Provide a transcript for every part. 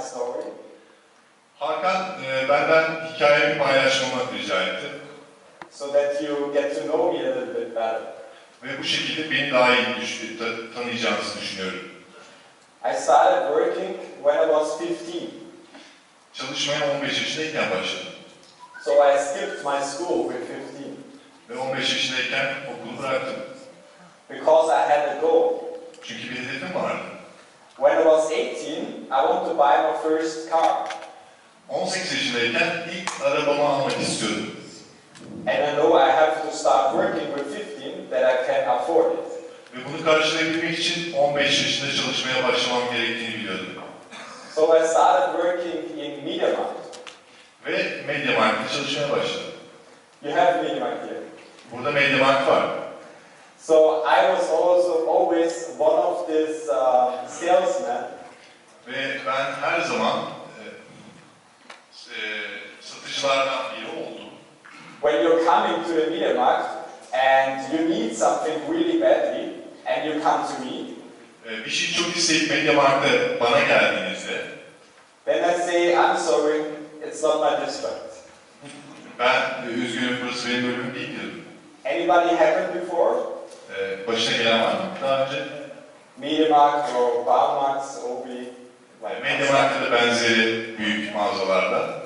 story. Hakan benden hikayemi paylaşmamı rica etti. So that you get to know me a little bit better. Ve bu şekilde beni daha iyi tanıyacağınızı düşünüyorum. I started working when I was 15. Çalışmaya 15 yaşındayken başladım. So I skipped my school with 15. Ve 15 yaşındayken okulu bıraktım. Because I had a goal. Çünkü bir hedefim vardı. When I was 18, I want to buy my first car. 18 yaşındayken ilk arabamı almak istiyordum. And I know I have to start working with 15 that I can afford it. Ve bunu karşılayabilmek için 15 yaşında çalışmaya başlamam gerektiğini biliyordum. So I started working in MediaMarkt. Ve MediaMarkt'ta çalışmaya başladım. You have MediaMarkt here. Burada MediaMarkt var. So I was also always one of these salesmen. Ve ben her zaman satıcılardan biri oldum. When you're coming to the MediaMarkt and you need something really badly and you come to me, Bir şey çok isteyip MediaMarkt'a bana geldiğinizde, then I say, I'm sorry, it's not my district. ben üzgünüm, burası benim bölümüm değil diyorum. Anybody happened before? Başına gelen var mı daha önce? MediaMarkt or Baumarkt, Obi. MediaMarkt'ta da benzeri büyük mağazalarda.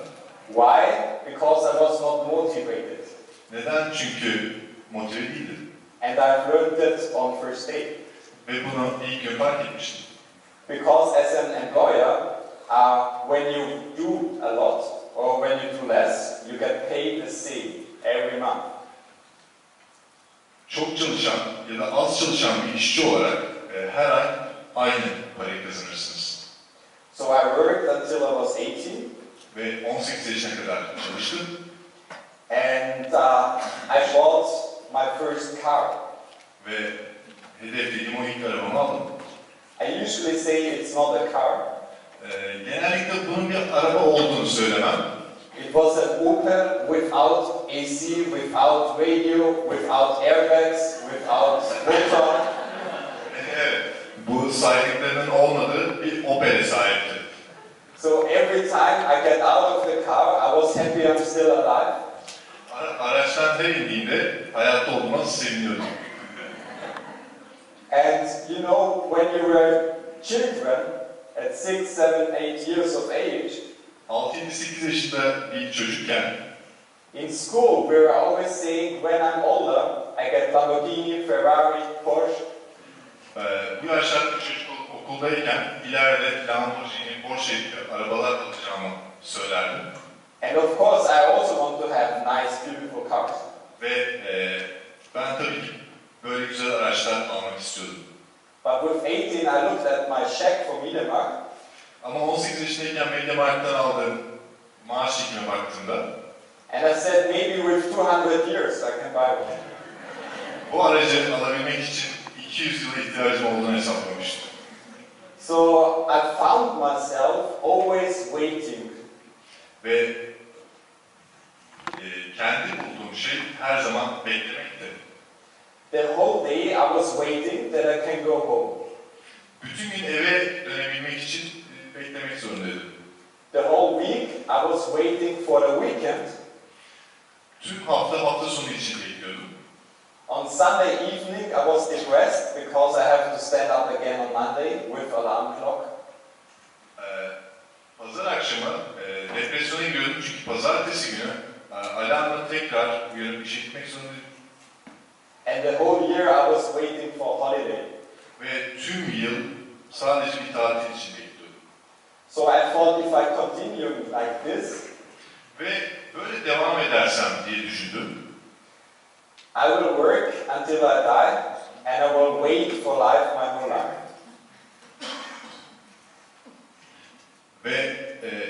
Why? Because I was not motivated. Neden? Çünkü motive değildim. And I've learned it on first day. Ve bunu ilk gün fark etmiştim. Because as an employer, when you do a lot or when you do less, you get paid the same every month. Çok çalışan ya da az çalışan bir işçi olarak her ay aynı parayı kazanırsınız. So I worked until I was 18. Ve 18 yaşına kadar çalıştım. And I bought my first car. Ve hedeflediğim o ilk arabamı aldım. I usually say it's not a car. Genellikle bunun bir araba olduğunu söylemem. It was an Opel without AC, without radio, without airbags, without motor. Evet, bu saydıklarının olmadığı bir Opel'e sahipti. So every time I get out of the car, I was happy I'm still alive. Araçtan her indiğimde hayatta olduğuma seviniyordum. And you know, when you were children, at 6, 7, 8 years of age, 6-8 yaşında bir çocukken in school we were always saying, when I'm older, I get Lamborghini, Ferrari, Porsche. Bu yaşlarda çocuk okuldayken ileride Lamborghini, Porsche arabalar alacağımı söylerdim. And of course, I also want to have nice, beautiful cars. Ve ben tabii ki böyle güzel araçlar almak istiyordum. But with 18, I looked at my check for MediaMarkt. Ama 18 yaşındayken MediaMarkt'tan aldığım maaş çekime baktığımda And I said, maybe with 200 years I can buy one. bu aracı alabilmek için 200 yıla ihtiyacım olduğunu hesaplamıştım. So I found myself always waiting. Ve kendi bulduğum şey her zaman beklemekti. The whole day I was waiting that I can go home. Bütün gün eve dönebilmek için beklemek zorundaydım. The whole week I was waiting for the weekend. Tüm hafta sonu için bekliyordum. On Sunday evening I was depressed because I have to stand up again on Monday with alarm clock. Pazar akşamı depresyona giriyordum çünkü pazartesi günü alarmla tekrar uyanıp işe gitmek zorundaydım. And the whole year I was waiting for holiday. Ve tüm yıl sadece bir tatil için bekliyordum. So I thought if I continue like this, Ve böyle devam edersem diye düşündüm. I will work until I die and I will wait for life my whole life. Ve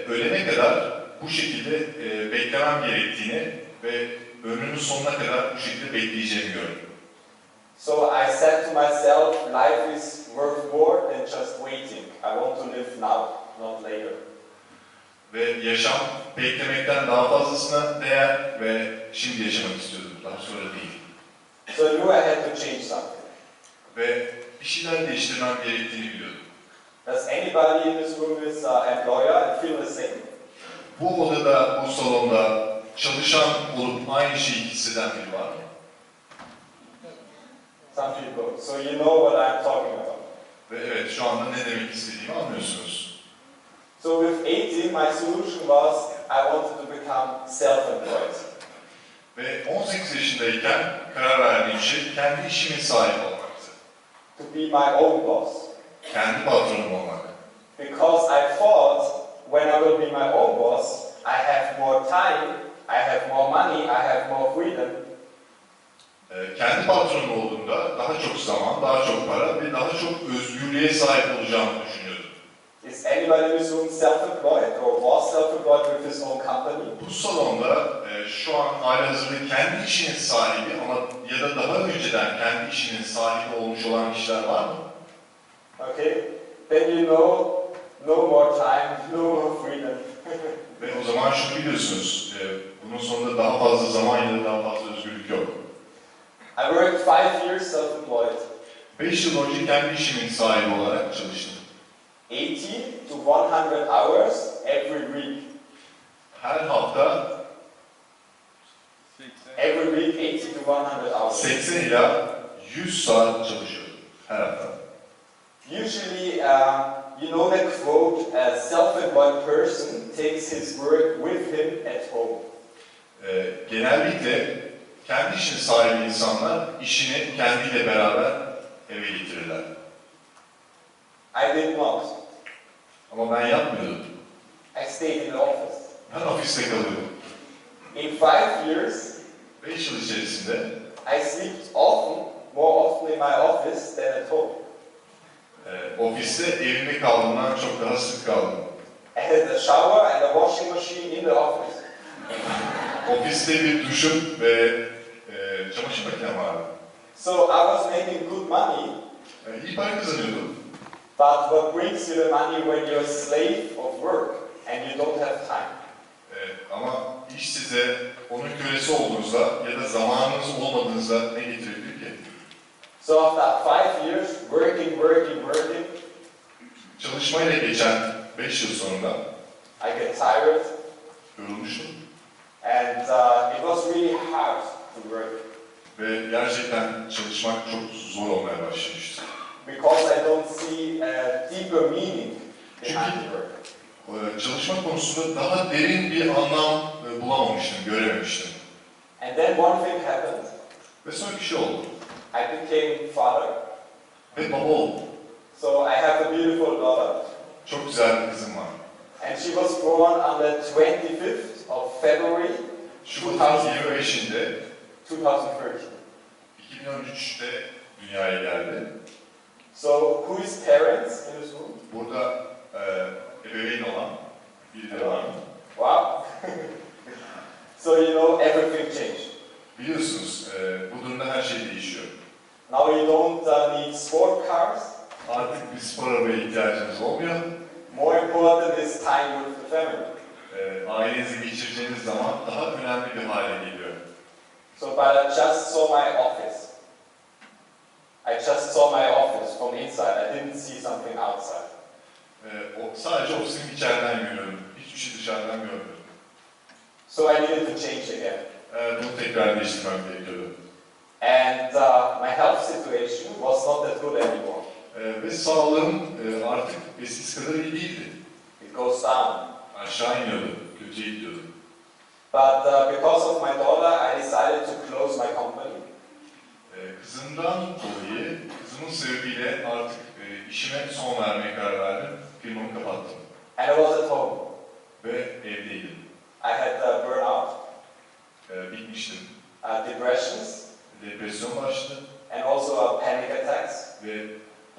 ölene kadar bu şekilde beklemem gerektiğini ve ömrümün sonuna kadar bu şekilde bekleyeceğimi gördüm. So I said to myself, life is worth more than just waiting. I want to live now, not later. Ve yaşam beklemekten daha fazlasına değer ve şimdi yaşamak istiyordum, daha sonra değil. So I knew I had to change something. Ve bir şeyler değiştirmem gerektiğini biliyordum. Does anybody in this room is an employer and feel the same? Bu odada, bu salonda çalışan olup aynı şeyi hisseden biri var mı? Some people. So you know what I'm talking about. Ve evet, şu anda ne demek istediğimi anlıyorsunuz. So with 18, my solution was I wanted to become self-employed. Ve 18 yaşındayken karar verdiğim şey kendi işimin sahibi olmaktı. To be my own boss. Kendi patronum olmak. Because I thought when I will be my own boss, I have more time, I have more money, I have more freedom. Kendi patronum olduğumda daha çok zaman, daha çok para ve daha çok özgürlüğe sahip olacağımı düşünüyordum. Is anybody in this room self-employed or was self-employed with his own company? Bu salonda şu an halihazırda kendi işinin sahibi ama ya da daha önceden kendi işinin sahibi olmuş olan kişiler var mı? Okay, then you know no more time, no more freedom. Ve o zaman şunu biliyorsunuz, bunun sonunda daha fazla zaman ya da daha fazla özgürlük yok. I worked 5 years self-employed. 5 yıl önce kendi işimin sahibi olarak çalıştım. 80 to 100 hours every week. Her hafta Every week 80 to 100 hours. 80 ila 100 saat çalışıyordum her hafta. Usually, you know the quote, a self-employed person takes his work with him at home. Genellikle kendi işinin sahibi insanlar işini kendiyle beraber eve getirirler. I did not. Ama ben yapmıyordum. I stayed in the office. Ben ofiste kalıyordum. In 5 years, 5 yıl içerisinde I slept often, more often in my office than at home. Ofiste evimde kaldığımdan çok daha sık kaldım. I had a shower and a washing machine in the office. Ofiste bir duşum ve çamaşır makinem vardı. So I was making good money, İyi para kazanıyordum. but what brings you the money when you're a slave of work and you don't have time? Ama iş size onun kölesi olduğunuzda ya da zamanınız olmadığınızda ne getirebilir ki? So after 5 years working, Çalışmayla geçen 5 yıl sonunda I get tired, yorulmuştum. and it was really hard to work Ve gerçekten çalışmak çok zor olmaya başlamıştı. because I don't see a deeper meaning behind the work. Çalışma konusunda daha derin bir anlam bulamamıştım, görememiştim. And then one thing happened. Ve sonra bir şey oldu. I became father. Ve baba oldum. So I have a beautiful daughter, Çok güzel bir kızım var. and she was born on the 25th of February Şubat 25'inde 2013. 2013'te dünyaya geldi. So who is parents in this room? Burada ebeveyn olan birileri var mı? Wow. So you know everything changed. Biliyorsunuz bu durumda her şey değişiyor. Now you don't need sport cars. Artık bir spor arabaya ihtiyacınız olmuyor. More important is time with the family. Ailenizi geçireceğiniz zaman daha önemli bir hale geliyor. So but I just saw my office. I just saw my office from inside. I didn't see something outside. Sadece ofisimi içeriden görüyorum. Hiçbir şey dışarıdan görmüyorum. So I needed to change again. Bunu tekrar değiştirmem gerekiyordu. And my health situation was not that good anymore. Ve sağlığım artık eskisi kadar iyi değildi. It goes down. Aşağı iniyordu, kötüye gidiyordu. But because of my daughter, I decided to close my company. Kızımdan dolayı, kızımın sebebiyle artık işime son vermeye karar verdim. Firmamı kapattım. And I was at home. Ve evdeydim. I had burnout, Bitmiştim. depressions, Depresyon başladı and also panic attacks. ve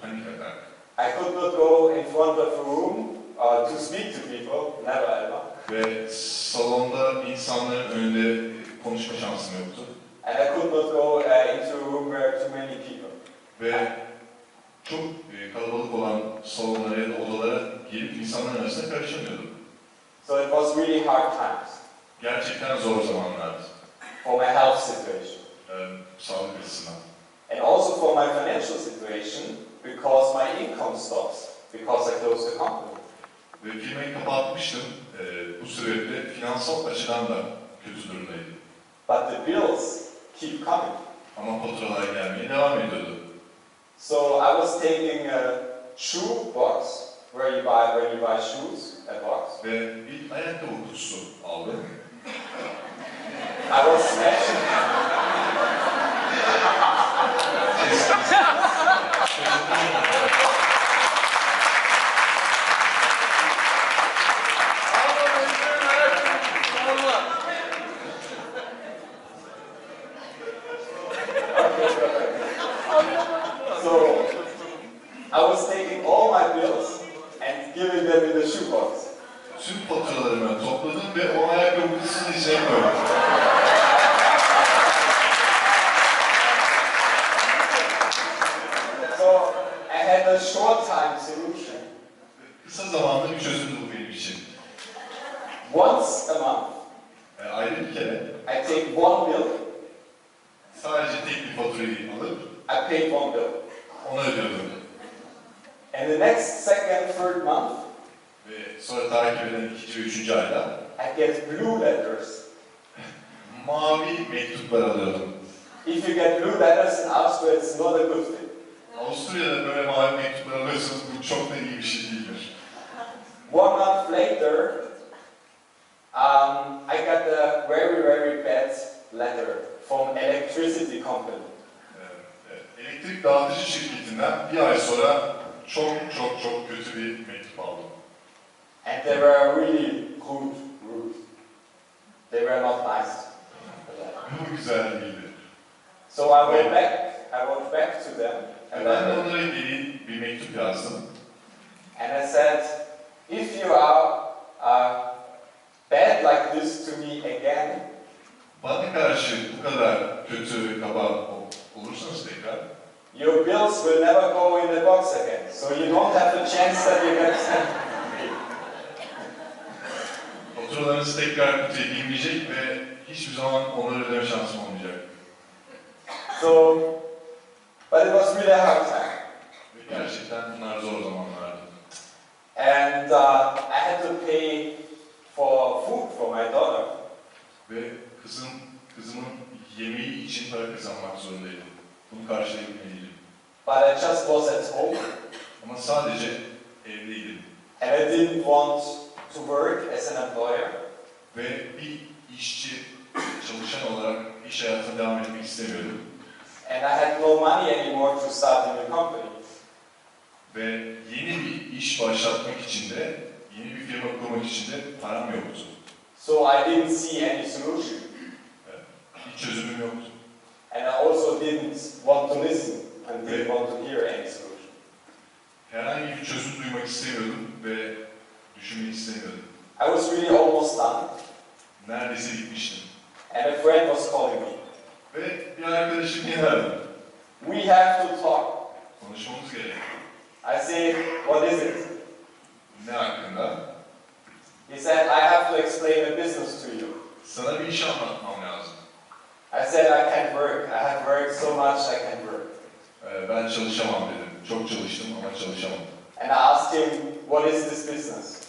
panik atak. I could not go in front of a room to speak to people, never ever. Ve salonda insanların önünde konuşma şansım yoktu. And I could not go into a room where too many people. Ve çok kalabalık olan salonlara ya da odalara girip insanların arasında karışamıyordum. So it was really hard times Gerçekten zor zamanlardı. for my health situation. Sağlık açısından. And also for my financial situation, because my income stops. because I closed the company. Ve firmayı kapatmıştım. Bu sebeple finansal açıdan da kötü durumdaydım. But the bills keep coming. Ama faturalar gelmeye devam ediyordu. So I was taking a shoe box where you buy shoes, a box. Ve bir ayakkabı kutusu aldım. I was smashing. So I was taking all my bills and giving them in the shoebox. Tüm faturalarımı topladım ve o ayakkabı kutusunun içine koydum. So I had a short time solution. Kısa zamanda bir çözüm bu benim için. Once a month, Ayrı bir kere I take one bill, sadece tek bir faturayı alıp I paid one bill. onu ödüyordum. And the next, second, third month, Ve sonra takip eden 2. ve 3. ayda I get blue letters. mavi mektuplar alıyordum. If you get blue letters in Austria, it's not a good thing. Avusturya'da böyle mavi mektuplar alıyorsanız bu çok da iyi bir şey değildir. One month later, I got a very, very bad letter from electricity company. Elektrik dağıtıcı şirketinden bir ay sonra çok kötü bir mektup aldım. And they were really rude. They were not nice. Bu güzel değildi. So I went back to them, Ben de onlara geri bir mektup yazdım. and I said, if you are bad like this to me again, Bana karşı bu kadar kötü ve kaba olursanız tekrar, your bills will never go in the box again. So you don't have the chance that you get faturalarınız tekrar kutuya girmeyecek ve hiçbir zaman onları ödeme şansım olmayacak. So, but it was really a hard time. Ve gerçekten bunlar zor zamanlardı. And I had to pay for food for my daughter. Ve kızımın yemeği için para kazanmak zorundaydım. Bunu karşılayabilmeliydim. But I just was at home. Ama sadece evdeydim. And I didn't want to work as an employer. Ve bir işçi, çalışan olarak iş hayatına devam etmek istemiyordum. And I had no money anymore to start a new company. Ve yeni bir iş başlatmak için de, yeni bir firma kurmak için de param yoktu. So I didn't see any solution. Bir çözümüm yoktu. And I also didn't want to listen and didn't want to hear any solution. Herhangi bir çözüm duymak istemiyordum ve düşünmek istemiyordum. I was really almost done. Neredeyse bitmiştim. And a friend was calling me. Ve bir arkadaşım yine aradı. We have to talk. Konuşmamız gerek. I said, what is it? Ne hakkında? He said, I have to explain a business to you. Sana bir iş anlatmam lazım. I said, I can't work. I have worked so much, I can't work. Ben çalışamam dedim. Çok çalıştım ama çalışamam. And I asked him, what is this business?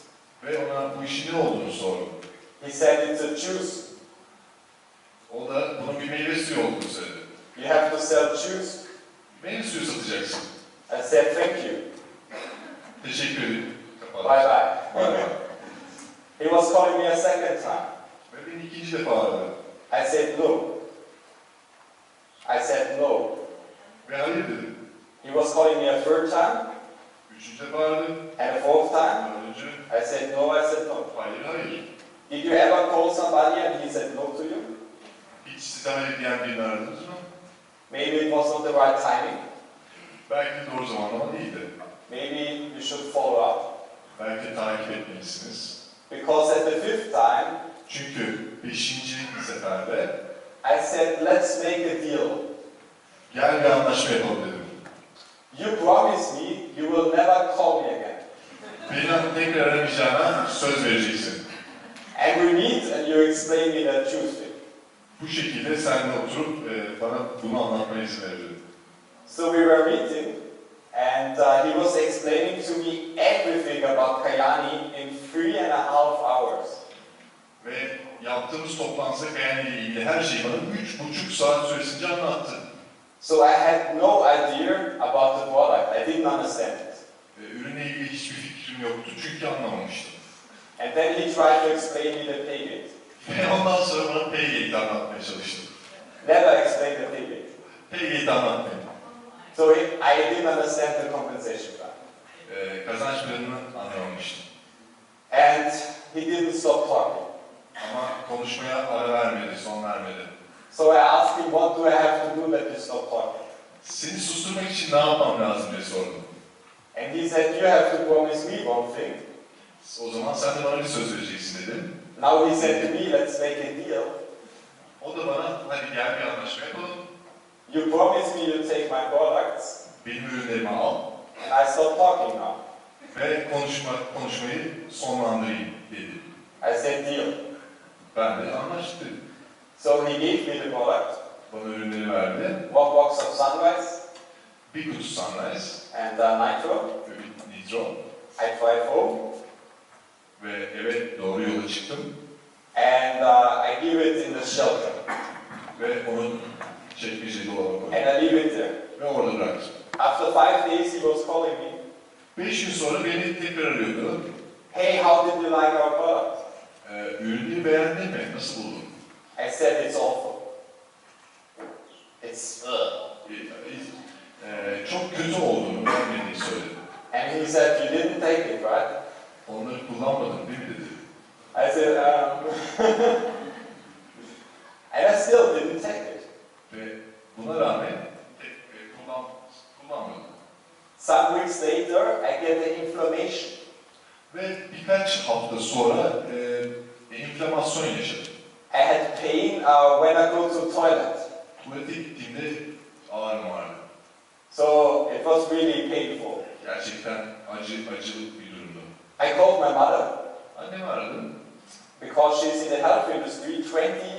Ve ona bu işin ne olduğunu sordum. He said, it's a juice. O da bunun bir meyve suyu olduğunu söyledi. You have to sell juice. Meyve suyu satacaksın. I said, thank you. Teşekkür ederim. Bye bye. Bay bay. He was calling me a second time. Ve beni ikinci defa aradı. I said, no. I said, no. Ve hayır dedim. He was calling me a third time. Üçüncü defa aradı. And a fourth time. Dördüncü. I said, no, I said, no. Hayır. Did you ever call somebody and he said no to you? Hiç size hayır diyen birini aradınız mı? Maybe it was not the right timing. Belki de doğru zamanlama değildi. Maybe you should follow up. Belki de takip etmelisiniz. Because at the fifth time, Çünkü 5. seferde I said, let's make a deal. gel bir anlaşma yapalım dedim. You promise me you will never call me again. Beni tekrar aramayacağına söz vereceksin. And we meet and you explain me that Tuesday. Bu şekilde seninle oturup bana bunu anlatmaya izin verebilirim. So we were meeting. And he was explaining to me everything about Kyani in 3.5 hours. Ve yaptığımız toplantıda Kyani ile ilgili her şeyi bana 3,5 saat süresince anlattı. So I had no idea about the product. I didn't understand it. Ürünle ilgili hiçbir fikrim yoktu çünkü anlamamıştım. And then he tried to explain me the pay gate. Ve ondan sonra bana Paygate'i anlatmaya çalıştı. Never explained the pay gate. Paygate'i anlatmaya. So I didn't understand the compensation plan. Kazanç planını anlamamıştım. And he didn't stop talking. Ama konuşmaya ara vermedi, son vermedi. So I asked him, what do I have to do that you stop talking? Seni susturmak için ne yapmam lazım diye sordum. And he said, you have to promise me one thing. O zaman sen de bana bir söz vereceksin dedim. Now he said to me, let's make a deal. O da bana, hadi gel bir anlaşma yapalım. You promise me you'll take my products, Benim ürünlerimi al and I stop talking now. ve konuşmayı sonlandırayım dedi. I said, deal. Ben de anlaştık dedim. So he gave me the product, Bana ürünleri verdi. one box of Sunrise Bir kutu Sunrise and Nitro. ve bir Nitro. I drive home, Ve eve doğru yola çıktım. and I give it in the shelter. Ve onu çekmece dolaba koydum. And I leave it there. Ve orada bıraktım. After 5 days, he was calling me. 5 gün sonra beni tekrar arıyordu. Hey, how did you like our product? Ürünü beğendin mi? Nasıl buldun? I said, it's awful. It's Çok kötü olduğunu beğenmediğini söyledi. And he said, you didn't take it, right? Onları kullanmadın değil mi dedi. I said, and I still didn't take it. Ve buna rağmen kullanmadım. Some weeks later, I get an inflammation. Ve birkaç hafta sonra inflamasyon yaşadım. I had pain when I go to toilet. Tuvalete gittiğimde ağrım vardı. So it was really painful. Gerçekten acı bir durumdu. I called my mother Annemi aradım. because she's in the health industry 20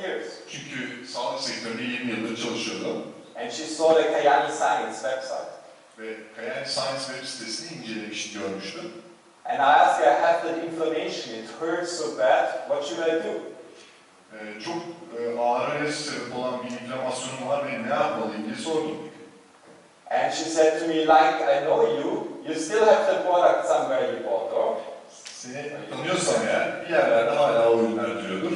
years. Çünkü sağlık sektöründe 20 yıldır çalışıyordu. And she saw the Kyani Science website. Ve Kyani Science web sitesini incelemişti, görmüştü. And I asked her, I have that inflammation, it hurts so bad, what should I do? Çok ağrıya sebep olan bir inflamasyonum var ve ne yapmalıyım diye sordum. And she said to me, like, I know you, you still have the product somewhere you bought, or? Seni tanıyorsam eğer bir yerlerde hala o ürünler duruyordur.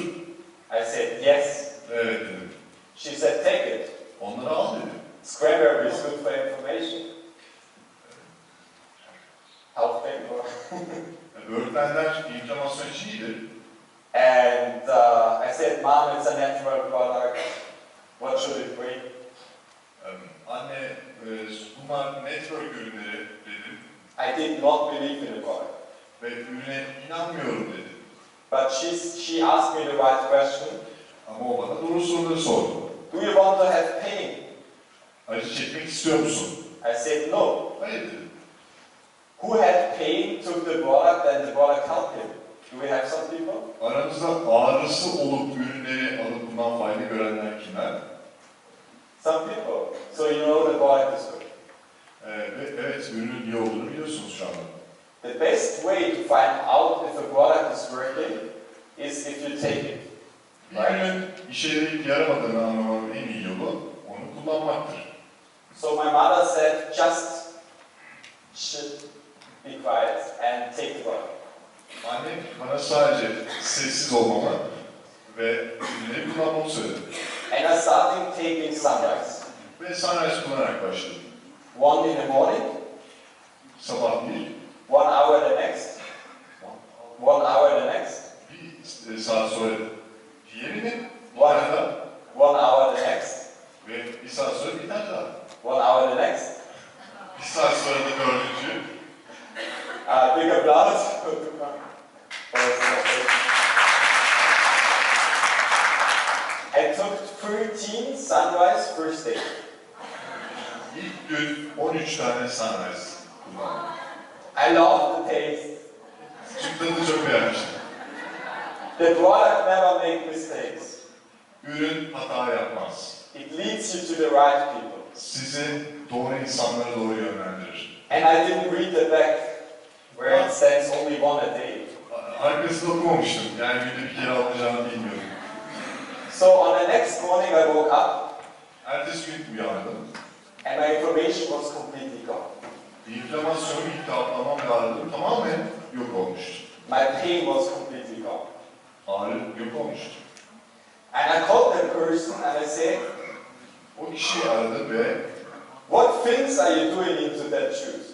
I said, yes. Evet dedim. She said, take it. Onları al dedi. Cranberry is good for inflammation. Health paper. Böğürtlenler inflamasyon için iyidir. And I said, Mom, it's a natural product. What should it bring? Anne, bunlar network ürünleri dedim. I did not believe in the product. Ve ürüne inanmıyorum dedi. But she asked me the right question. Ama o bana doğru soruları sordu. Do you want to have pain? Acı çekmek istiyor musun? I said, no. Hayır dedim. Who had pain, took the product, and the product helped him? Do we have some people? Aramızda ağrısı olup ürünleri alıp bundan fayda görenler kimler? Some people. So you know the product is good. Evet, ürünün iyi olduğunu biliyorsunuz şu anda. The best way to find out if a product is working is if you take it. Bir ürünün işe yarayıp yaramadığını anlamanın en iyi yolu onu kullanmaktır. So my mother said, just be quiet and take the product. Annem bana sadece sessiz olmamı ve ürünleri kullanmamı söyledi. And I started taking Sunrise. Ve Sunrise kullanarak başladım. 1 in the morning, Sabah bir, 1 hour the next, 1 hour the next, bir saat sonra diğerini, 1 hour the next, ve bir saat sonra bir tane daha. 1 hour the next. Bir saat sonra da dördüncü. Big applause. I took 13 Sunrise first day. İlk gün 13 tane Sunrise kullandım. I love the taste. Çünkü tadı çok beğenmiştim. The product never make mistakes. Ürün hata yapmaz. It leads you to the right people. Sizi doğru insanlara doğru yönlendirir. And I didn't read the back where it says only one a day. Arkasını okumamıştım. Yani günde bir kere alacağını bilmiyordum. So on the next morning I woke up Ertesi gün uyandım. and my inflammation was completely gone. İnflamasyonu iltihaplamam lazım. Tamamen yok olmuştu. My pain was completely gone. Ağrı yok olmuştu. And I called that person and I said, O kişiyi aradım ve what things are you doing into that juice?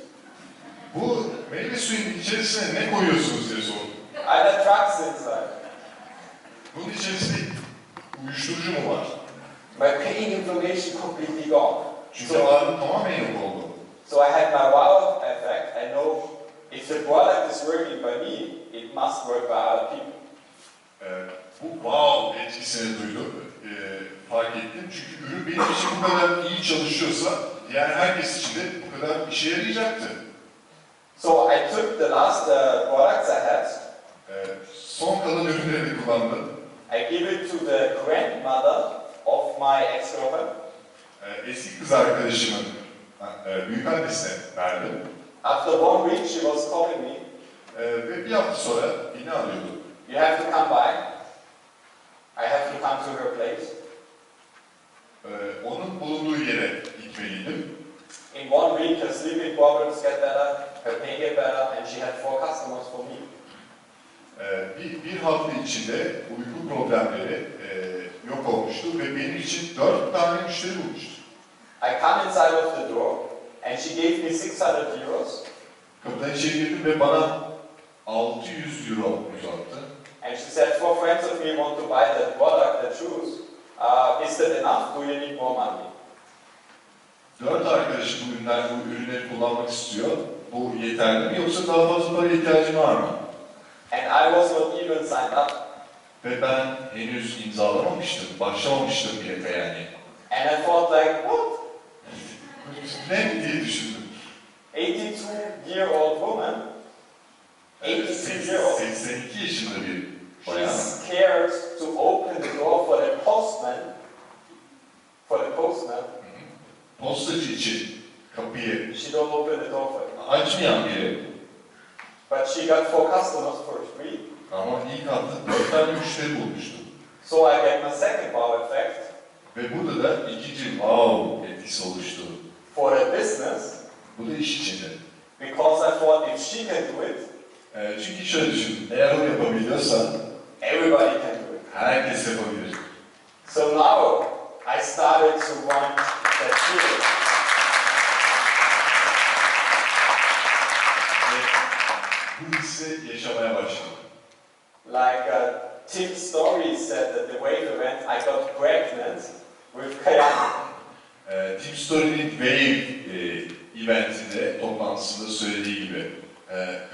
bu meyve suyunun içerisine ne koyuyorsunuz diye sordum. Are there drugs inside? Bunun içerisinde uyuşturucu mu var? My pain inflammation completely gone. Çünkü ağrım tamamen yok oldu. So I had my wow effect. I know if the product is working by me, it must work by other people. Bu wow etkisini duydum, fark ettim. Çünkü ürün benim için bu kadar iyi çalışıyorsa, diğer herkes için de bu kadar işe yarayacaktı. So I took the last products I had. Son kalan ürünleri kullandım. I gave it to the grandmother of my ex-girlfriend. Eski kız arkadaşımın büyük annesine verdim. After 1 week, she was calling me. Ve bir hafta sonra beni arıyordu. You have to come by. I have to come to her place. Onun bulunduğu yere gitmeliydim. In 1 week, her sleeping problems get better, her pain get better, and she had 4 customers for me. Bir hafta içinde uyku problemleri yok olmuştu ve benim için 4 tane müşteri bulmuştu. I come inside of the door, and she gave me 600 euros. Kapıdan içeri girdim ve bana 600 euro uzattı. And she said, 4 friends of me want to buy that product, that shoes. Is that enough? Do you need more money? 4 arkadaşı bu ürünleri kullanmak istiyor. Bu yeterli mi yoksa daha fazla para ihtiyacım var mı? And I was not even signed up. Ve ben henüz imzalamamıştım, başlamamıştım bile Kyani. And I thought like, what? Ne diye düşündüm. 82-year-old woman, 82 years old. 82 yaşında bir bayan. She's scared to open the door for the postman. Postacı için kapıyı She don't open the door for him. açmayan biri. But she got 4 customers for free. Ama ilk hafta 4 tane müşteri bulmuştu. So I get my second wow effect. Ve burada da ikinci wow etkisi oluştu. For a business. Bu da iş içinde. Because I thought if she can do it, Çünkü şöyle düşün, eğer o yapabiliyorsa everybody can do it. herkes yapabilir. So now I started to want that feeling. Bu hissi yaşamaya başladım. Like Tim Story said at the Wave event, I got pregnant with Kyani. Tim Story'nin Wave eventinde, toplantısında söylediği gibi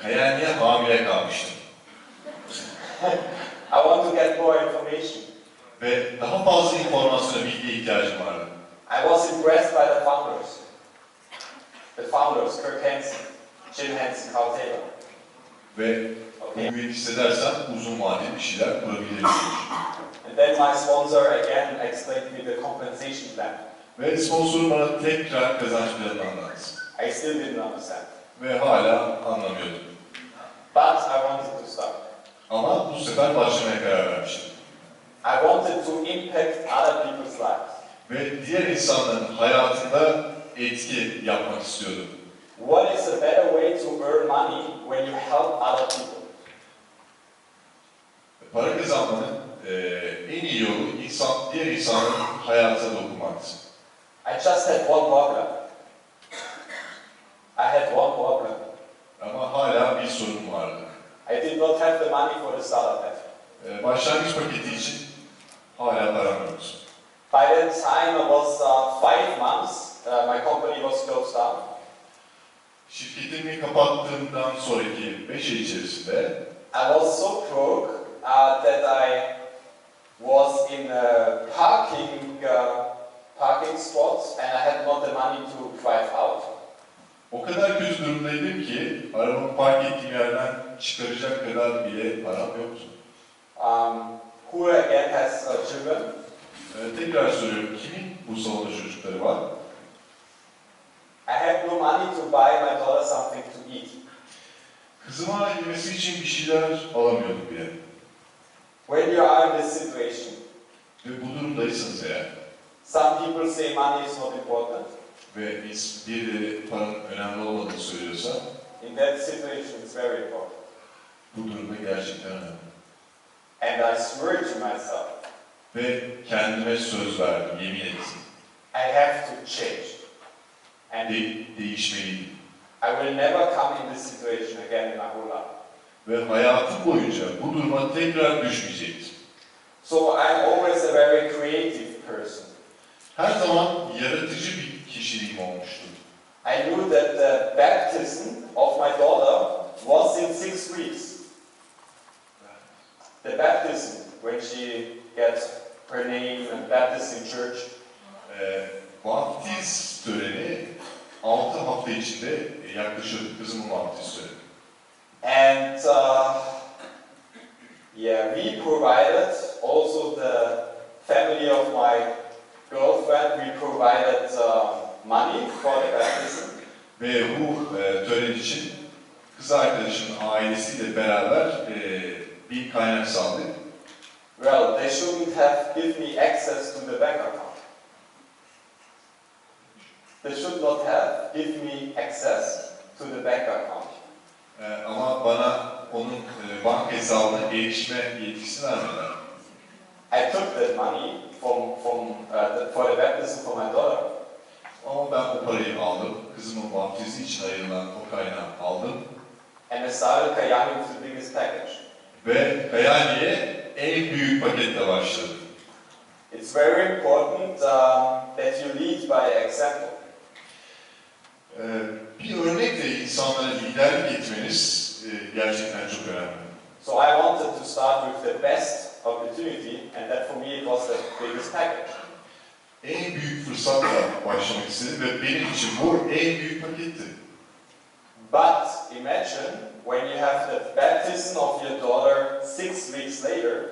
Kyani'ye hamile kalmıştım. I want to get more information. Ve daha fazla informasyona, bilgiye ihtiyacım vardı. I was impressed by the founders. The founders, Kirk Hansen, Jim Hansen, Carl Taylor. Ve güven hissedersem uzun vadeli bir şeyler kurabilirim. And then my sponsor again explained me the compensation plan. Ve sponsorum bana tekrar kazanç planını anlattı. I still didn't understand. Ve hala anlamıyordum. But I wanted to start. Ama bu sefer başlamaya karar vermiştim. I wanted to impact other people's lives. Ve diğer insanların hayatında etki yapmak istiyordum. What is a better way to earn money when you help other people? Para kazanmanın en iyi yolu diğer insanın hayatına dokunmaktır. I just had one problem. I had one problem. Ama hala bir sorun vardı. I did not have the money for the startup pack. Başlangıç paketi için hala param yoktu. By that time I was 5 months, my company was closed down. Şirketimi kapattığımdan sonraki 5 ay içerisinde I was so broke that I was in a parking spots and I had not the money to drive out. O kadar kötü durumdaydım ki arabamı park ettiğim yerden çıkaracak kadar bile param yoktu. Who again has children? Tekrar soruyorum, kimin bu salonda çocukları var? I had no money to buy my daughter Kızıma yemesi için bir şeyler alamıyorduk bile. When you are in this situation, Ve bu durumdaysanız eğer, some people say money is not important. ve birileri paranın önemli olmadığını söylüyorsa, In that situation, it's very important. bu durumda gerçekten önemli. And I swear to myself, Ve kendime söz verdim, yemin ettim. I have to change. And Değişmeliydim. I will never come in this situation again in my whole life. Ve hayatım boyunca bu duruma tekrar düşmeyecektim. So I'm always a very creative person. Her zaman yaratıcı bir kişiliğim olmuştu. I knew that the baptism of my daughter was in 6 weeks. The baptism, when she gets her name and baptized in church. Vaftiz töreni 6 hafta içinde yaklaşıyordu, kızımın vaftiz töreni. And we provided, also the family of my girlfriend, we provided money for the baptism. Ve bu tören için kız arkadaşımın ailesiyle beraber bir kaynak sağladık. Well, they shouldn't have given me access to the bank account. They should not have given me access to the bank account. Ama bana onun banka hesabına erişme yetkisi vermediler. I took that money for the baptism for my daughter. Ama ben o parayı aldım, kızımın vaftizi için ayrılan o kaynağı aldım. And I started Kyani with the biggest package. Ve Kyani'ye en büyük paketle başladım. It's very important that you lead by example. Bir örnekle insanlara liderlik etmeniz gerçekten çok önemli. So I wanted to start with the best opportunity, and that for me it was the biggest package. En büyük fırsatla başlamak istedim ve benim için bu en büyük paketti. But imagine when you have the baptism of your daughter 6 weeks later.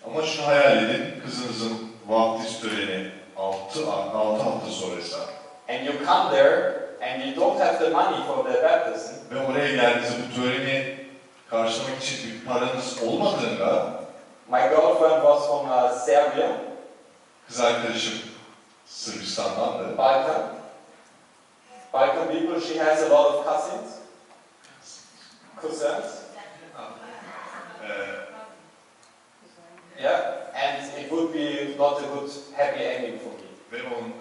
Ama şunu hayal edin, kızınızın vaftiz töreni 6 hafta sonrası. And you come there and you don't have the money for the baptism. Ve oraya geldiğinizde bu töreni karşılamak için bir paranız olmadığında, My girlfriend was from Serbia. kız arkadaşım Sırbistan'dandı. Balkan people, she has a lot of cousins. Yeah, and it would be not a good happy ending for me. Ve onun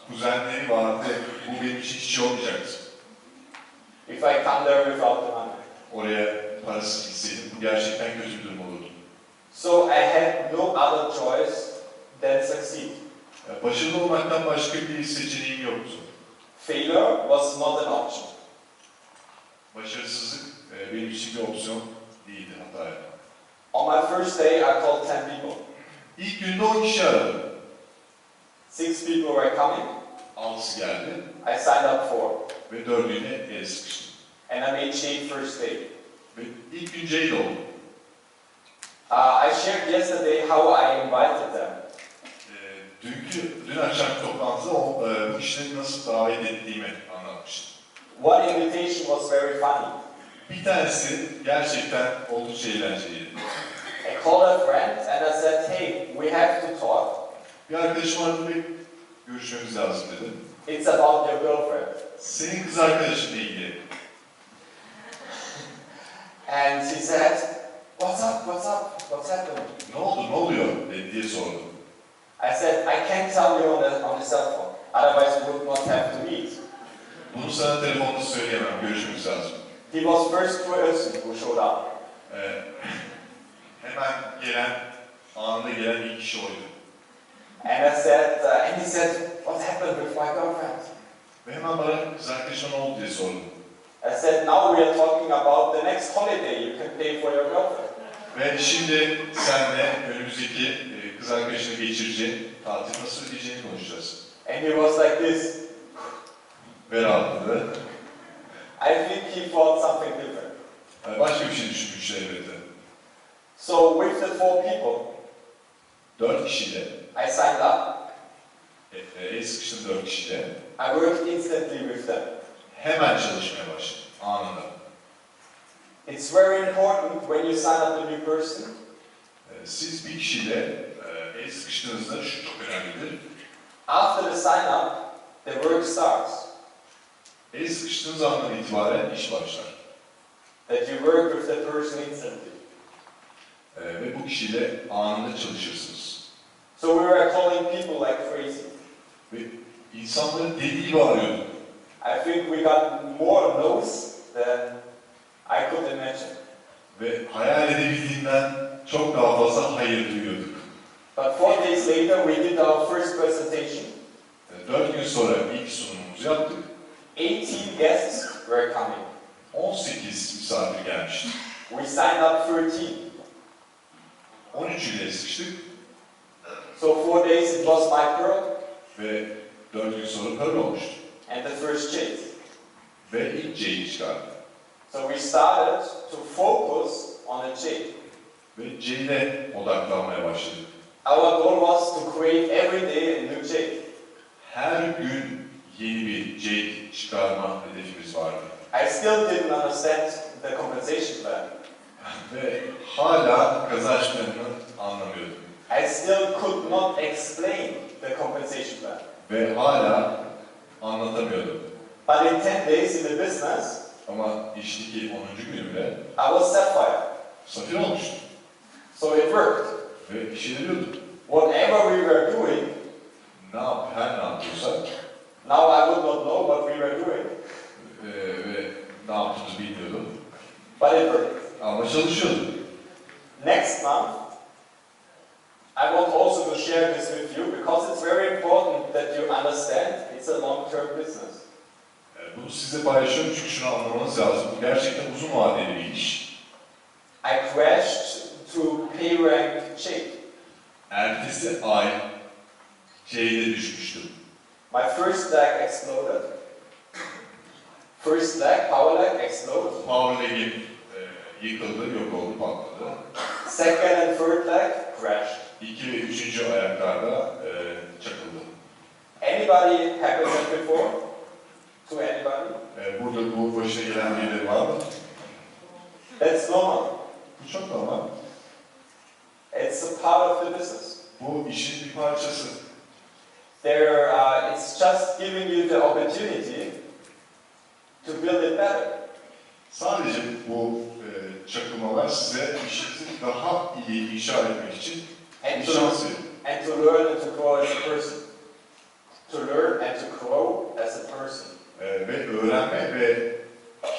kuzenleri vardı. Bu benim için hiç olmayacaktı. If I come there without the money. Oraya parasız gitseydim bu gerçekten kötü bir durum olurdu. So I had no other choice than succeed. Başarılı olmaktan başka bir seçeneğim yoktu. Failure was not an option. Başarısızlık benim için bir opsiyon değildi, hata yapmak. On my first day, I called 10 people. İlk günde 10 kişi aradım. 6 people were coming. 6'sı geldi. I signed up for. Ve 4'üne el sıkıştım. And I made Jade first day. Ve ilk gün Jade oldu. I shared yesterday how I invited them. Dün akşam toplantıda bu kişileri nasıl davet ettiğimi anlatmıştım. One invitation was very funny. Bir tanesi gerçekten oldukça eğlenceliydi. I called a friend and I said, hey, we have to talk. Bir arkadaşım aradı ve görüşmemiz lazım dedi. It's about your girlfriend. Senin kız arkadaşınla ilgili. And she said, what's up, what's happening? Ne oldu, ne oluyor diye sordu. I said, I can't tell you on the cell phone, otherwise we would not have to meet. Bunu sana telefonda söyleyemem, görüşmemiz lazım. He was first person who showed up. Hemen anında gelen ilk kişi oydu. And he said, what happened with my girlfriend? Ve hemen bana kız arkadaşıma ne oldu diye sordu. I said, now we are talking about the next holiday you can pay for your girlfriend. Ve şimdi senle önümüzdeki kız arkadaşını geçireceğin tatil nasıl ödeyeceğini konuşacağız. And he was like this. Ve rahatladı. I think he thought something different. Başka bir şey düşünmüş elbette. So with the 4 people, 4 kişiyle, I signed up. el sıkıştım 4 kişiyle. I worked instantly with them. Hemen çalışmaya başladım, anında. It's very important when you sign up a new person. Siz bir kişiyle el sıkıştığınızda şu çok önemlidir. After the sign up, the work starts. El sıkıştığınız andan itibaren iş başlar. That you work with the person instantly. Ve bu kişiyle anında çalışırsınız. So we were calling people like crazy. Ve insanları deli gibi arıyorduk. I think we got more no's than I could imagine. Ve hayal edebildiğimden çok daha fazla hayır duyuyorduk. But 4 days later we did our first presentation. 4 gün sonra ilk sunumumuzu yaptık. 18 guests were coming. 18 misafir gelmişti. We signed up 13. 13 ile sıkıştık. So 4 days it was my pearl. Ve 4 gün sonra pearl olmuştu. And the first chase. Ve ilk C'yi çıkardı. So we started to focus on a J. Ve C'yle odaklanmaya başladık. Our goal was to create every day a new J. Her gün yeni bir C çıkarma hedefimiz vardı. I still didn't understand the compensation plan. Ve hala kazanç planını anlamıyordum. I still could not explain the compensation plan. Ve hala anlatamıyordum. But in 10 days in the business, Ama işteki 10. günümde I was sapphire. safir olmuştum. So it worked. Ve işe yarıyordu. Whatever we were doing, Her ne yapıyorsak now I would not know what we were doing. ve ne yaptığımızı bilmiyordum. But it worked. Ama çalışıyordu. Next month, I want also to share this with you because it's very important that you understand it's a long-term business. Bunu size paylaşıyorum çünkü şunu anlamanız lazım. Bu gerçekten uzun vadeli bir iş. I crashed to pay rank J. Ertesi ay C'de düşmüştüm. My first leg exploded. First leg, power leg exploded. Power leg'im yıkıldı, yok oldu, patladı. Second and third leg crashed. 2 ve 3. ayaklarda çakıldı. Anybody happened that before? To anybody? Burada bu başına gelen birileri var mı? That's normal. Bu çok normal. It's a part of the business. Bu işin bir parçası. It's just giving you the opportunity to build it better. Sadece bu çakılmalar size işinizi daha iyi inşa etmek için And bir to, şans veriyor. and to learn and to grow as a person. To learn and to grow as a person. Ve öğrenme ve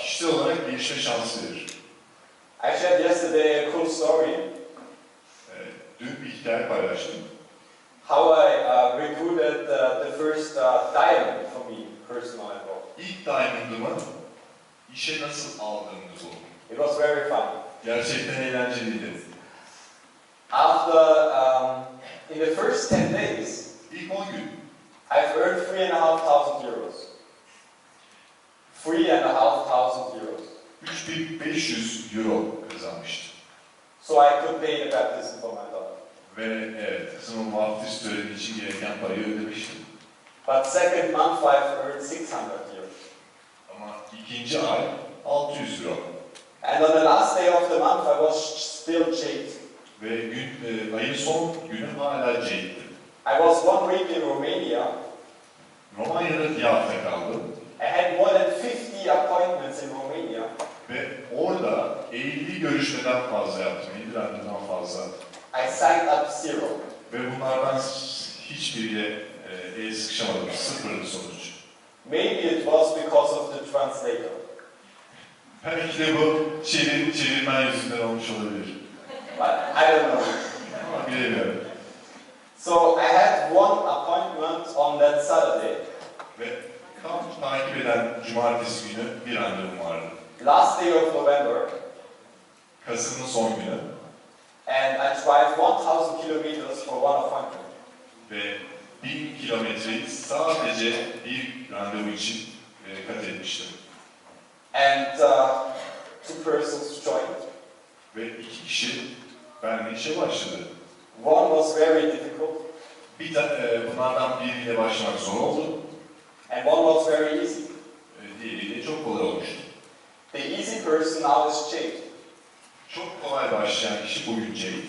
kişisel olarak gelişme şansı verir. I shared yesterday a cool story. Dün bir hikaye paylaştım. How I recruited the first diamond for me, personally. İlk diamond'ımı işe nasıl aldığımız oldu. It was very fun. Gerçekten eğlenceliydi. After, in the first 10 days, İlk 10 gün I've earned €3,500. €3,500. 3500 euro kazanmıştım. So I could pay the baptism for my daughter. Ve evet, kızımın vaftiz töreni için gereken parayı ödemiştim. But second month I've earned €600. Ama ikinci ay 600 euro. And on the last day of the month I was still jaded. Ve ayın son günü hala C'ydi. I was 1 week in Romania. Romanya'da bir hafta kaldım. I had more than 50 appointments in Romania. Ve orada 50 görüşmeden fazla yaptım, 50 randevuden fazla. I signed up 0. Ve bunlardan hiçbiriyle el sıkışamadım, sıfırdı sonuç. Maybe it was because of the translator. Belki de bu çevirmen yüzünden olmuş olabilir. But I don't know. Ama bilemiyorum. So I had one appointment on that Saturday. Ve tam takip eden cumartesi günü bir randevum vardı. Last day of November. Kasım'ın son günü. And I drive 1,000 kilometers for one appointment. Ve 1000 kilometreyi sadece bir randevu için kat etmiştim. And two persons joined. Ve 2 kişi benimle işe başladı. One was very difficult. Bunlardan biriyle başlamak zor oldu. And one was very easy. Diğeriyle çok kolay olmuştu. The easy person now is Jade. kişi bugün Jade.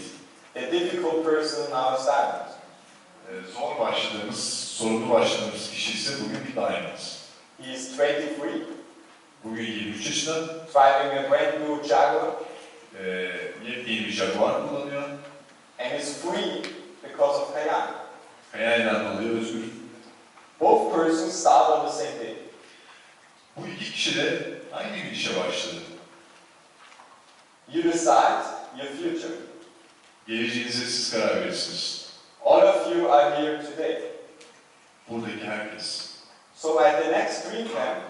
The difficult person now is Diamond. Zor başladığımız, sorunlu başladığımız kişi ise bugün bir Diamond. He is 23, Bugün 23 yaşında. driving a brand new Jaguar, Yepyeni bir Jaguar kullanıyor. and is free because of Kyani. Kyani'den dolayı özgür. Both persons start on the same day. Bu iki kişi de aynı gün işe başladı. You decide your future. Geleceğinize siz karar verirsiniz. All of you are here today. Buradaki herkes. So at the next dream camp,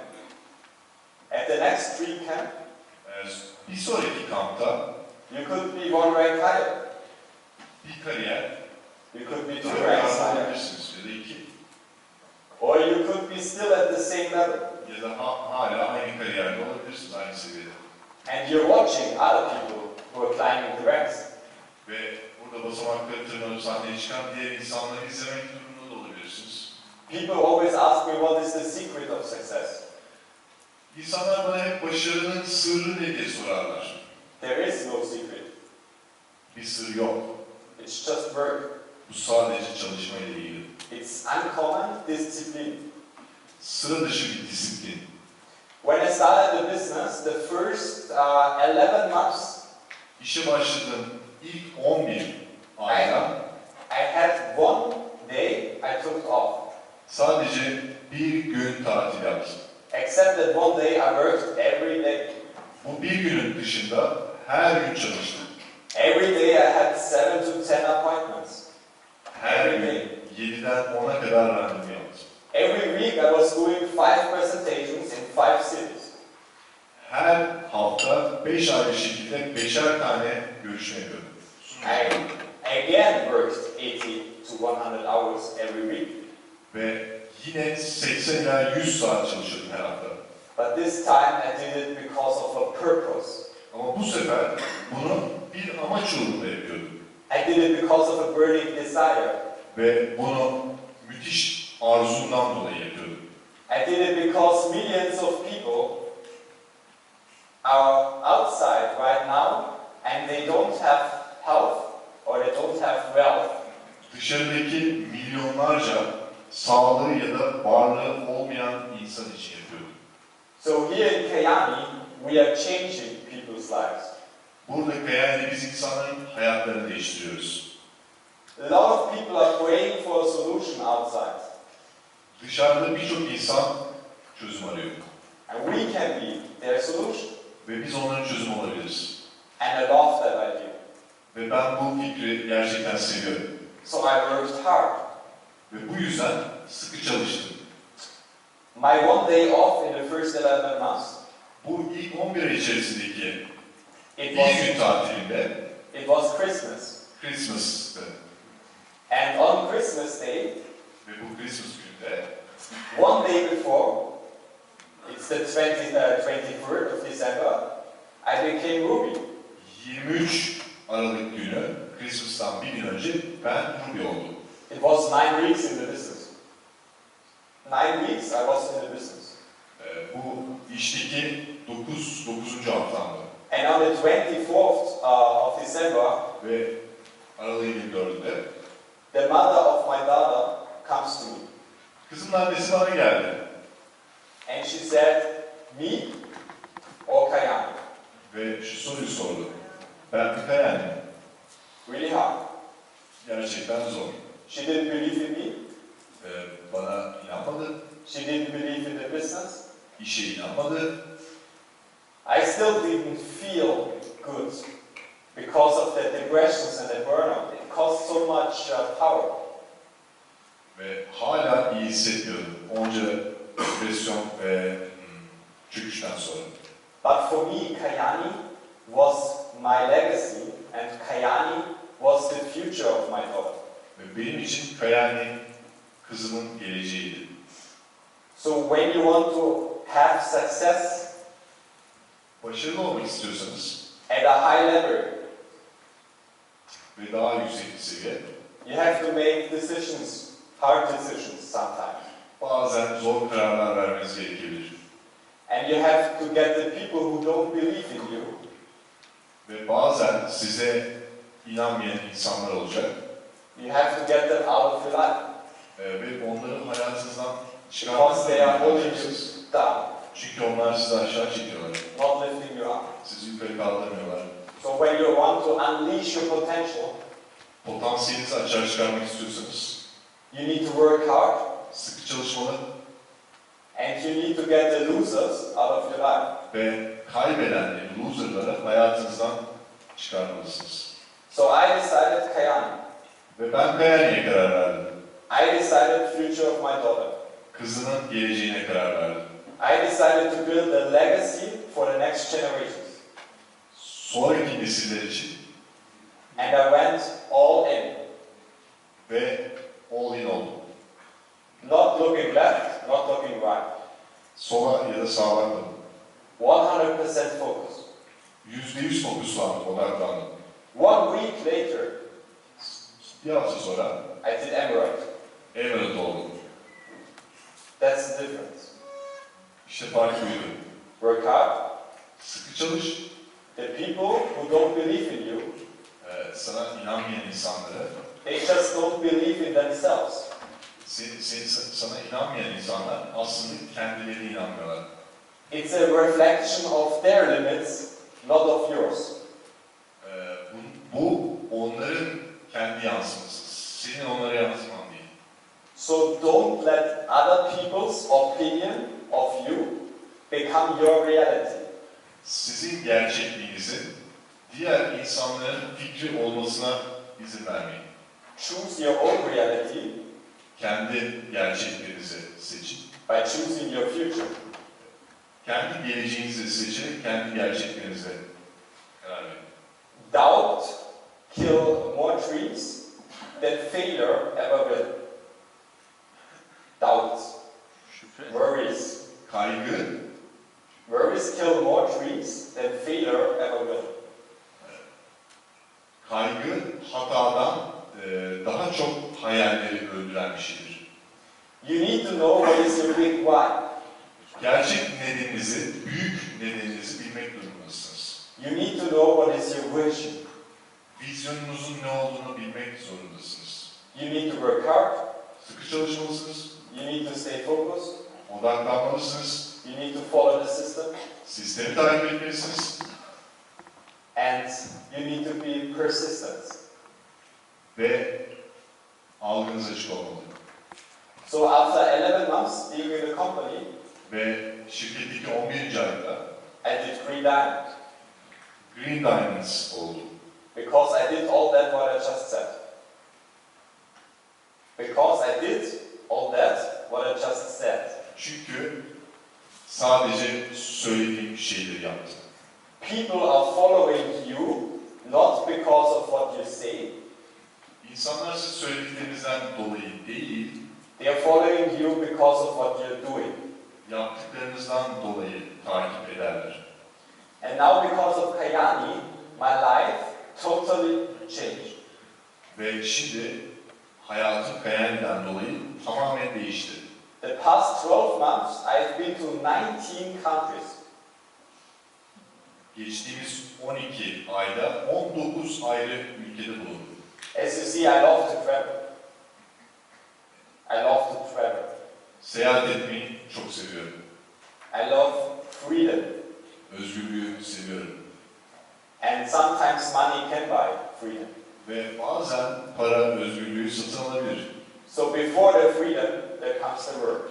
Bir sonraki kampta you could be one rank higher. bir kariyer, You could be bir two ranks higher. alabilirsiniz ya da iki. Or you could be still at the same level. Ya da hala aynı kariyerde olabilirsiniz, aynı seviyede. And you're watching other people who are climbing the ranks. Ve burada basamakları tırmanıp sahneye çıkan diğer insanları izlemek durumunda da olabilirsiniz. People always ask me what is the secret of success. İnsanlar bana hep başarının sırrı ne diye sorarlar. There is no secret. Bir sır yok. It's just work. Bu sadece çalışma ile ilgili. It's uncommon discipline. Sıra dışı bir disiplin. When I started the business, the first 11 months, İşe başladığım ilk 11 ayda I had one day I took off. sadece bir gün tatil yaptım. Except that one day I worked every day. Bu bir günün dışında her gün çalıştım. Every day I had 7 to 10 appointments. Her gün 7'den 10'a kadar randevu yaptım. Every week I was doing 5 presentations in 5 cities. Her hafta 5 ayrı şekilde 5'er tane görüşme yapıyordum. I again worked 80 to 100 hours every week. Ve yine 80 ila 100 saat çalışıyordum her hafta. But this time I did it because of a purpose. Ama bu sefer bunu bir amaç uğruna yapıyordum. I did it because of a burning desire. Ve bunu müthiş arzumdan dolayı yapıyordum. I did it because millions of people are outside right now and they don't have health or they don't have wealth. Dışarıdaki milyonlarca sağlığı ya da varlığı olmayan insan için yapıyordum. So here in Kyani, we are changing people's lives. Burada Kyani'de biz insanların hayatlarını değiştiriyoruz. A lot of people are praying for a solution outside. Dışarıda birçok insan çözüm arıyor. And we can be their solution. Ve biz onların çözümü olabiliriz. And I love that idea. Ve ben bu fikri gerçekten seviyorum. So I worked hard. Ve bu yüzden sıkı çalıştım. My one day off in the first 11 months, Bu ilk 11 ay içerisindeki it bir gün tatilinde was Christmas. Christmas'tı. And on Christmas Day, Ve bu Christmas gününde one day before, it's the 23rd of December, I became Ruby. 23 Aralık günü Christmas'tan bir gün önce ben Ruby oldum. It was 9 weeks in the business. 9 weeks I was in the business. Bu işteki 9. haftamdı. And on the 24th of December, Ve Aralık'ın 24'ünde the mother of my daughter comes to me. kızımın annesi bana geldi. And she said, me or Kyani? Ve şu soruyu sordu. Ben bir Kyani. Really hard. Gerçekten zor. She didn't believe in me. Bana inanmadı. She didn't believe in the business. İşe inanmadı. I still didn't feel good because of the depressions and the burnout. It cost so much power. Ve hala iyi hissetmiyordum. Onca depresyon ve çöküşten sonra. But for me, Kyani was my legacy and Kyani was the future of my daughter. Ve benim için Kyani kızımın geleceğiydi. So when you want to have success Başarılı olmak istiyorsanız at a high level, ve daha yüksek bir seviye, you have to make decisions, hard decisions sometimes. bazen zor kararlar vermeniz gerekebilir. And you have to get the people who don't believe in you Ve bazen size inanmayan insanlar olacak. You have to get them out of your life. Ve onları hayatınızdan Because they are holding you çıkartmalısınız. down, Çünkü onlar sizi aşağı çekiyorlar. not lifting you up. Sizi yukarı kaldırmıyorlar. So when you want to unleash your potential, Potansiyelinizi açığa çıkarmak istiyorsanız you need to work hard sıkı çalışmalı and you need to get the losers out of your life. ve kaybedenleri, loserları hayatınızdan çıkarmalısınız. So I decided Kyani. Ve ben Kyani'ye karar verdim. I decided future of my daughter. Kızının geleceğine karar verdim. I decided to build a legacy for the next generations. Sonraki nesiller için And I went all in. ve all in oldum. Not looking left, not looking right. Sola ya da sağa bakmadım. 100% focus. %100 fokuslandım, odaklandım. 1 week later, Bir hafta sonra I did Emirate. Emirate oldum. That's the difference. İşte fark buydu. Work hard. Sıkı çalış. The people who don't believe in you, Sana inanmayan insanları, they just don't believe in themselves. sana inanmayan insanlar aslında kendileri inanmıyorlar. It's a reflection of their limits, not of yours. Bu onların kendi yansıması. Senin onlara yansıman değil. So don't let other people's opinion of you become your reality. Sizin gerçekliğinizin diğer insanların fikri olmasına izin vermeyin. Choose your own reality Kendi gerçeklerinizi seçin. by choosing your future. Kendi geleceğinizi seçin, kendi gerçeklerinize karar verin. Doubt kill more trees than failure ever will. Doubt, worries. Worries kill more trees than failure ever will. Kaygı hatadan daha çok hayalleri öldüren bir şeydir. You need to know what is your big why. Gerçek nedeninizi, büyük nedeninizi bilmek durumundasınız. You need to know what is your vision. Vizyonunuzun ne olduğunu bilmek zorundasınız. You need to work hard. Sıkı çalışmalısınız. You need to stay focused. Odaklanmalısınız. You need to follow the system. Sistemi takip etmelisiniz. And you need to be persistent. Ve algınız açık olmalı. So after 11 months being in the company, Ve şirketteki 11. ayda I did Green Diamond. Green Diamonds oldu. Because I did all that what I just said. Because I did all that what I just said. Çünkü sadece söylediğim şeyleri yaptım. People are following you not because of what you say. İnsanlar siz söylediklerinizden dolayı değil, They are following you because of what you're doing. yaptıklarınızdan dolayı takip ederler. And now because of Kyani, my life totally changed. Ve şimdi hayatım Kyani'den dolayı tamamen değişti. The past 12 months I've been to 19 countries. Geçtiğimiz 12 ayda 19 ayrı ülkede bulundum. As you see, I love to travel. I love to travel. Seyahat etmeyi çok seviyorum. I love freedom. Özgürlüğü seviyorum. And sometimes money can buy freedom. Ve bazen para özgürlüğü satın alabilir. So before the freedom, there comes the work.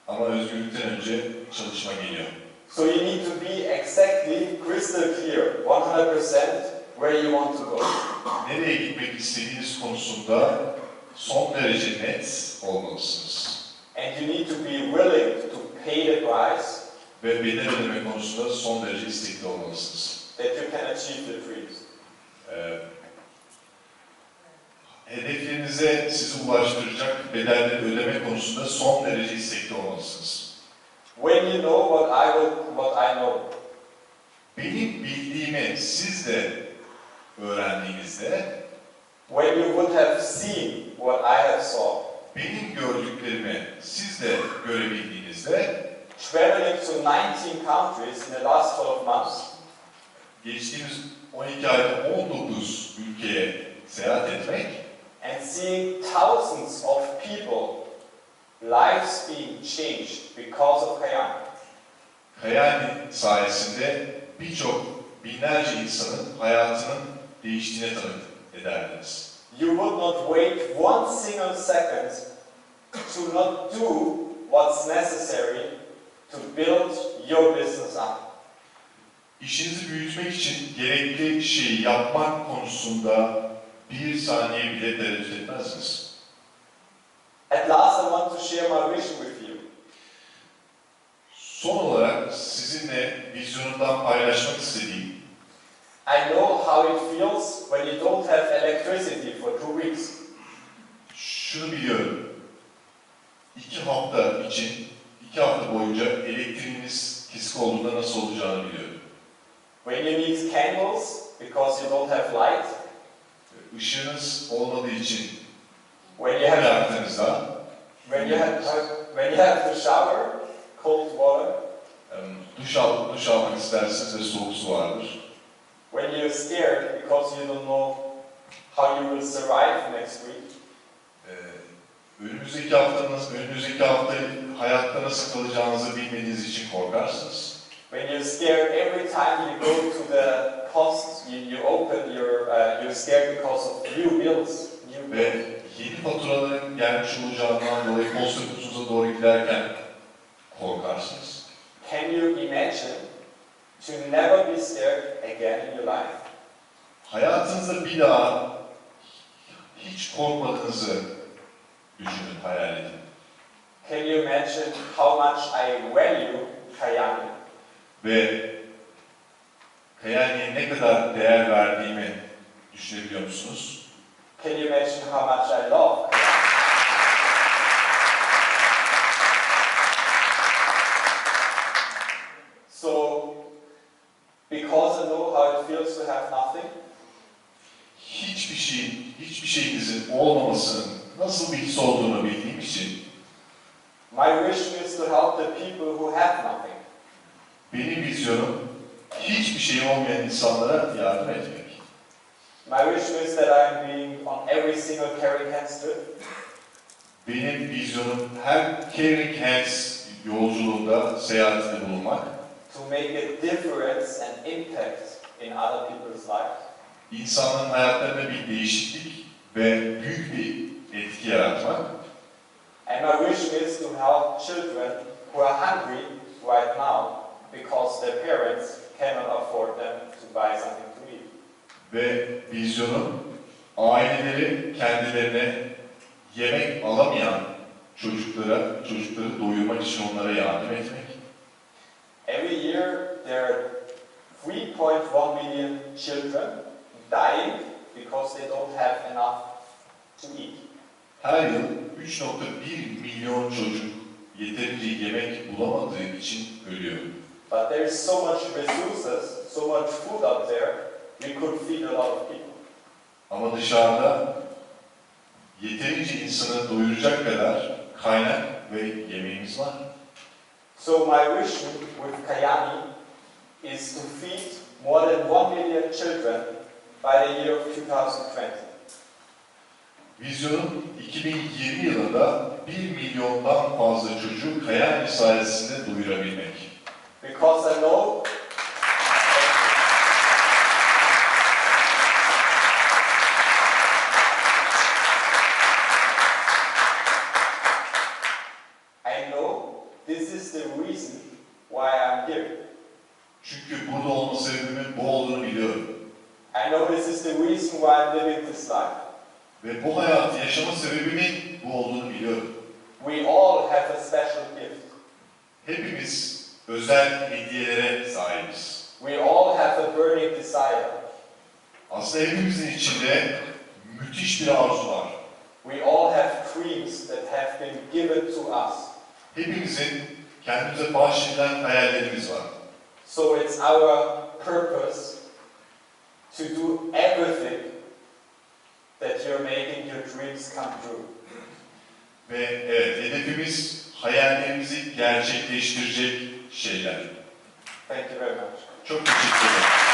Ama özgürlükten önce çalışma geliyor. So you need to be exactly crystal clear, 100% where you want to go. Nereye gitmek istediğiniz konusunda son derece net olmalısınız. And you need to be willing to pay the price Ve bedel ödeme konusunda son derece istekli olmalısınız. that you can achieve the dreams. Hedeflerinize sizi ulaştıracak bedelleri ödeme konusunda son derece istekli olmalısınız. When you know what I know, Benim bildiğimi siz de öğrendiğinizde, when you would have seen what I have saw, benim gördüklerimi siz de görebildiğinizde, traveling to 19 countries in the last 12 months, geçtiğimiz o hikayede 19 ülkeye seyahat etmek and seeing thousands of people, lives being changed because of Kyani. Kyani sayesinde birçok binlerce insanın hayatının değiştiğine tanık ederdiniz. You would not wait one single second to not do what's necessary to build your business up. İşinizi büyütmek için gerekli şeyi yapmak konusunda bir saniye bile tereddüt etmezdiniz. At last, I want to share my vision with you. Son olarak sizinle vizyonumdan paylaşmak istediğim, I know how it feels when you don't have electricity for 2 weeks. şunu biliyorum. 2 hafta için, 2 hafta boyunca elektriğiniz kesik olduğunda nasıl olacağını biliyorum. When you need candles because you don't have light. Işığınız olmadığı için When you have yaktığınızda, when you have to shower, cold water. duş almak istersiniz ve soğuk su vardır. When you're scared because you don't know how you will survive next week. Önümüzdeki hafta hayatta nasıl kalacağınızı bilmediğiniz için korkarsınız. When you're scared every time you go to the post, you open you're scared because of new bills. Ve yeni faturaların gelmiş olacağından dolayı posta kutusunuza doğru giderken korkarsınız. Can you imagine to never be scared again in your life? Hayatınızda bir daha hiç korkmadığınızı düşünün, hayal edin. Can you imagine how much I value Kyani? Ve Kyani'ye ne kadar değer verdiğimi düşünebiliyor musunuz? Can you imagine how much I love Kyani? So, because I know how it feels to have nothing, Hiçbir şeyinizin olmamasının nasıl bir his olduğunu bildiğim için my vision is to help the people who have nothing. benim vizyonum hiçbir şey olmayan insanlara yardım etmek. My vision is that I'm being on every single Caring Hands trip. Benim vizyonum her Caring Hands yolculuğunda, seyahatinde bulunmak, To make a difference and impact in other people's lives. insanların hayatlarına bir değişiklik ve büyük bir etki yaratmak. And my vision is to help children who are hungry right now because their parents cannot afford them to buy something to eat. Ve vizyonum aileleri kendilerine yemek alamayan çocukları doyurmak için onlara yardım etmek. Every year there are 3.1 million children dying because they don't have enough to eat. Her yıl 3.1 milyon çocuk yeterince yemek bulamadığı için ölüyor. But there is so much resources, so much food out there, we could feed a lot of people. Ama dışarıda yeterince insanı doyuracak kadar kaynak ve yemeğimiz var. So my vision with Kyani is to feed more than 1 million children by the year of 2020. Vizyonum 2020 yılında 1 milyondan fazla çocuğu Kyani sayesinde doyurabilmek. Because I know this is the reason why I'm here. Çünkü burada olma sebebimin bu olduğunu biliyorum. I know this is the reason why I'm living this life. Ve bu hayatı yaşama sebebimin bu olduğunu biliyorum. We all have a special gift. Hepimiz özel hediyelere sahibiz. We all have a burning desire. Aslında hepimizin içinde müthiş bir arzu var. We all have dreams that have been given to us. Hepimizin kendimize bahşedilen hayallerimiz var. So it's our purpose to do everything that you're making your dreams come true. Ve evet, hedefimiz hayallerimizi gerçekleştirecek şeyler. Thank you very much. Çok teşekkür ederim.